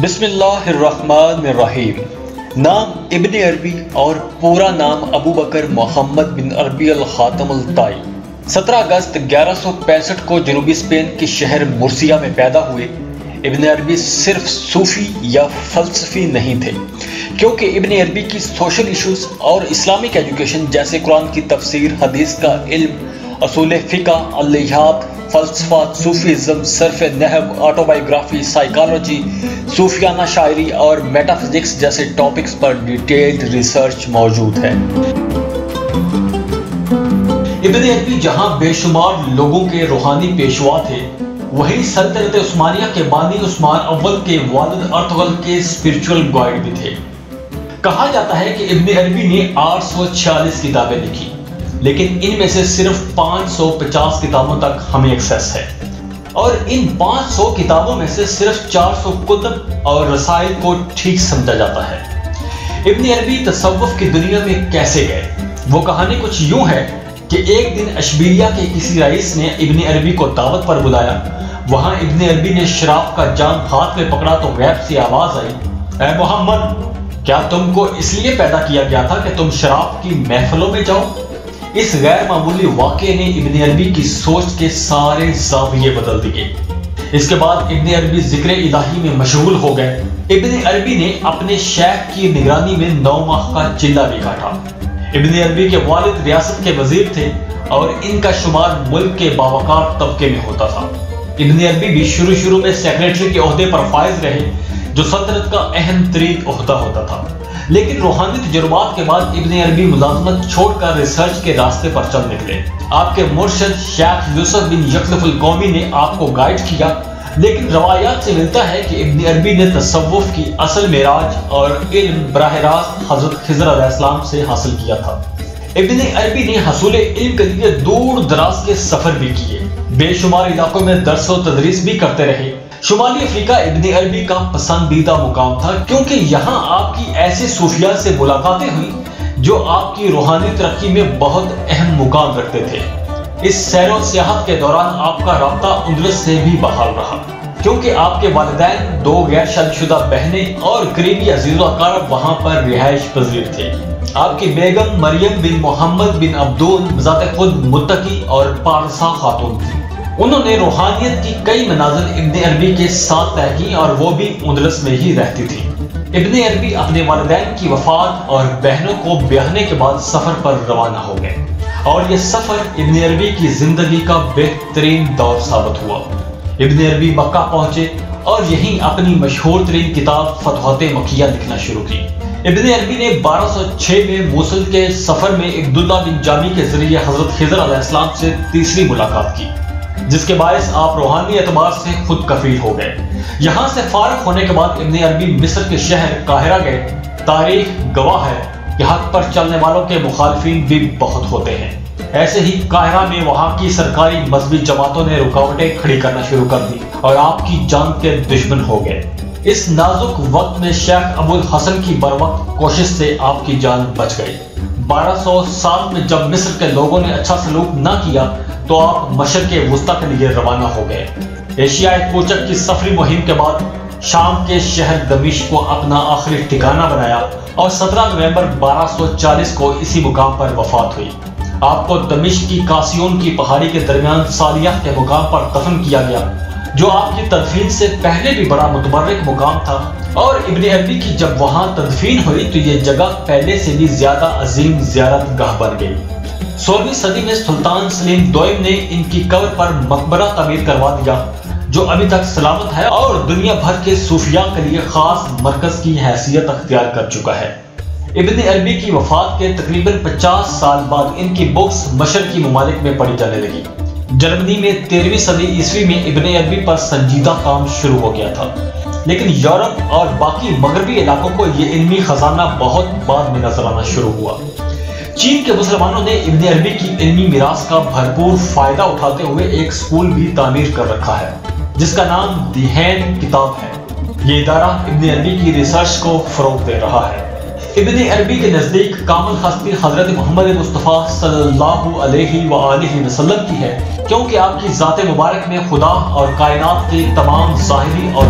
بسم اللہ الرحمن الرحیم۔ نام ابن عربی اور پورا نام ابو بکر محمد بن عربی الخاتم الطائی 17 اگست 1165 کو جنوبی اسپین کے شہر مرسیہ میں پیدا ہوئے۔ ابن عربی صرف صوفی یا فلسفی نہیں تھے، کیونکہ ابن عربی کی سوشل ایشوز اور اسلامک ایجوکیشن جیسے قرآن کی تفسیر، حدیث کا علم، اصول فقہ، الہیات، فلسفہ، صوفیزم، صرف نحو، آٹوبایوگرافی، سائیکالوجی، صوفیانہ شاعری اور میٹا فزکس جیسے ٹاپکس پر ڈیٹیلڈ ریسرچ موجود ہے۔ ابن عربی جہاں بے شمار لوگوں کے روحانی پیشوا تھے، وہیں سلطنت عثمانیہ کے بانی عثمان اول کے والد ارطغرل کے اسپرچول گائیڈ بھی تھے۔ کہا جاتا ہے کہ ابن عربی نے 846 کتابیں لکھی، لیکن ان میں سے صرف 550 کتابوں تک ہمیں ایکسیس ہے، اور ان 500 کتابوں میں سے صرف 400 کتب اور رسائل کو ٹھیک سمجھا جاتا ہے۔ ابن عربی تصوف کی دنیا میں کیسے گئے؟ وہ کہانی کچھ یوں ہے کہ ایک دن اشبیلیہ کے کسی رئیس نے ابن عربی کو دعوت پر بلایا۔ وہاں ابن عربی نے شراب کا جام ہاتھ میں پکڑا تو غیب سے آواز آئی، اے محمد، کیا تم کو اس لیے پیدا کیا گیا تھا کہ تم شراب کی محفلوں میں جاؤ؟ اس غیر معمولی واقعے نے ابن عربی کی سوچ کے سارے زاویے بدل دیے۔ اس کے بعد ابن عربی ذکر الہی میں مشغول ہو گئے۔ ابن عربی نے اپنے شیخ کی نگرانی میں 9 ماہ کا چلہ بھی کاٹا۔ ابن عربی کے والد ریاست کے وزیر تھے اور ان کا شمار ملک کے باوقار طبقے میں ہوتا تھا۔ ابن عربی بھی شروع میں سیکریٹری کے عہدے پر فائز رہے، جو سلطنت کا اہم ترین عہدہ ہوتا تھا، لیکن روحانی تجربات کے بعد ابن عربی ملازمت چھوڑ کر ریسرچ کے راستے پر چل نکلے۔ آپ کے مرشد شیخ یوسف بن یخلف القومی نے آپ کو گائیڈ کیا، لیکن روایات سے ملتا ہے کہ ابن عربی نے تصوف کی اصل معراج اور علم براہ راست حضرت خضر علیہ السلام سے حاصل کیا تھا۔ ابن عربی نے حصول علم کے لیے دور دراز کے سفر بھی کیے، بے شمار علاقوں میں درس و تدریس بھی کرتے رہے۔ شمالی افریقہ ابن عربی کا پسندیدہ مقام تھا، کیونکہ یہاں آپ کی ایسے صوفیاء سے ملاقاتیں ہوئیں جو آپ کی روحانی ترقی میں بہت اہم مقام رکھتے تھے۔ اس سیر و سیاحت کے دوران آپ کا رابطہ اندلس سے بھی بحال رہا، کیونکہ آپ کے والدین، 2 غیر شادی شدہ بہنیں اور قریبی عزیز و اقارب وہاں پر رہائش پذیر تھے۔ آپ کی بیگم مریم بن محمد بن عبدون بذات خود متقی اور پارسا خاتون تھی۔ انہوں نے روحانیت کی کئی منازل ابن عربی کے ساتھ طے کی اور وہ بھی اندلس میں ہی رہتی تھی۔ ابن عربی اپنے والدین کی وفات اور بہنوں کو بیاہنے کے بعد سفر پر روانہ ہو گئے، اور یہ سفر ابن عربی کی زندگی کا بہترین دور ثابت ہوا۔ ابن عربی مکہ پہنچے اور یہیں اپنی مشہور ترین کتاب فتوحات مکیہ لکھنا شروع کی۔ ابن عربی نے 1206 میں موصل کے سفر میں عبداللہ بن جامی کے ذریعے حضرت خضر علیہ السلام سے تیسری ملاقات کی، جس کے باعث آپ روحانی اعتبار سے خود کفیل ہو گئے۔ یہاں سے فارغ ہونے کے بعد ابن عربی مصر کے شہر قاہرہ گئے۔ تاریخ گواہ ہے کہ حق پر چلنے والوں کے مخالفین بھی بہت ہوتے ہیں۔ ایسے ہی قاہرہ میں وہاں کی سرکاری مذہبی جماعتوں نے رکاوٹیں کھڑی کرنا شروع کر دی اور آپ کی جان کے دشمن ہو گئے۔ اس نازک وقت میں شیخ ابو الحسن کی بروقت کوشش سے آپ کی جان بچ گئی۔ 1207 میں جب مصر کے لوگوں نے اچھا سلوک نہ کیا تو آپ مشرق وسطیٰ کے لیے روانہ ہو گئے۔ ایشیائی کوچک کی سفری مہم کے بعد شام کے شہر دمشق کو اپنا آخری ٹھکانہ بنایا اور 17 نومبر 1240 کو اسی مقام پر وفات ہوئی۔ آپ کو دمشق کی کاسیون کی پہاڑی کے درمیان سالیہ کے مقام پر دفن کیا گیا، جو آپ کی تدفین سے پہلے بھی بڑا متبرک مقام تھا، اور ابن عربی کی جب وہاں تدفین ہوئی تو یہ جگہ پہلے سے بھی زیادہ عظیم زیارت گاہ بن گئی۔ 16ویں صدی میں سلطان سلیم دوئم نے ان کی قبر پر مقبرہ تعمیر کروا دیا، جو ابھی تک سلامت ہے اور دنیا بھر کے صوفیاء کے لیے خاص مرکز کی حیثیت اختیار کر چکا ہے۔ ابن عربی کی وفات کے تقریباً 50 سال بعد ان کی بکس مشرقی ممالک میں پڑھی جانے لگی۔ جرمنی میں 13ویں صدی عیسوی میں ابن عربی پر سنجیدہ کام شروع ہو گیا تھا، لیکن یورپ اور باقی مغربی علاقوں کو یہ علمی خزانہ بہت بعد میں نظر آنا شروع ہوا۔ چین کے مسلمانوں نے ابن عربی کی علمی میراث کا بھرپور فائدہ اٹھاتے ہوئے ایک سکول بھی تعمیر کر رکھا ہے، جس کا نام دی ہینڈ کتاب ہے۔ یہ ادارہ ابن عربی کی ریسرچ کو فروغ دے رہا ہے۔ ابن عربی کے نزدیک کامل ہستی حضرت محمد مصطفیٰ صلی اللہ علیہ وآلہ وسلم کی ہے، کیونکہ آپ کی ذات مبارک میں خدا اور کائنات کے تمام ظاہری اور